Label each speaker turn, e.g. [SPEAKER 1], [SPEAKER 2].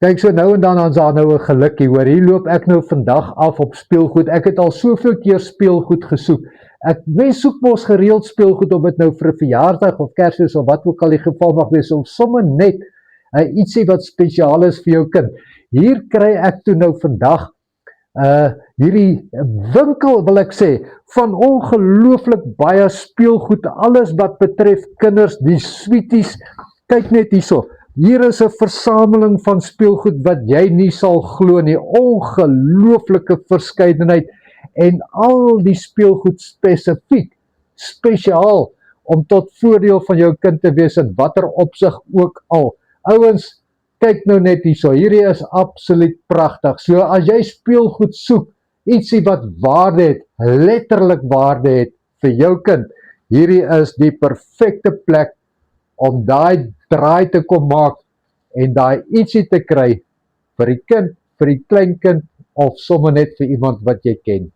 [SPEAKER 1] Kyk, so nou en dan is daar nou 'n gelukkie, hoor. Hier loop ek nou vandag af op speelgoed. Ek het al soveel keer speelgoed gesoek. Mens soek mos gereeld speelgoed, of dit nou vir 'n verjaarsdag of Kersfees of wat ook al die geval mag wees, of sommer net ietsie wat spesiaal is vir jou kind. Hier kry ek toe nou vandag hierdie winkel, wil ek sê, van ongelooflik baie speelgoed, alles wat betref kinders, die sweeties. Kyk net hierso. Hier is 'n versameling van speelgoed wat jy nie sal glo nie. Ongelooflike verskeidenheid, en al die speelgoed spesiaal om tot voordeel van jou kind te wees in watter opsig ook al. Ouens, kyk nou net hierso. Hierdie is absoluut pragtig. So as jy speelgoed soek, ietsie wat waarde het, letterlik waarde het vir jou kind, hierdie is die perfekte plek om daai draai te kom maak en daai ietsie te kry vir die kind, vir die kleinkind, of sommer net vir iemand wat jy ken.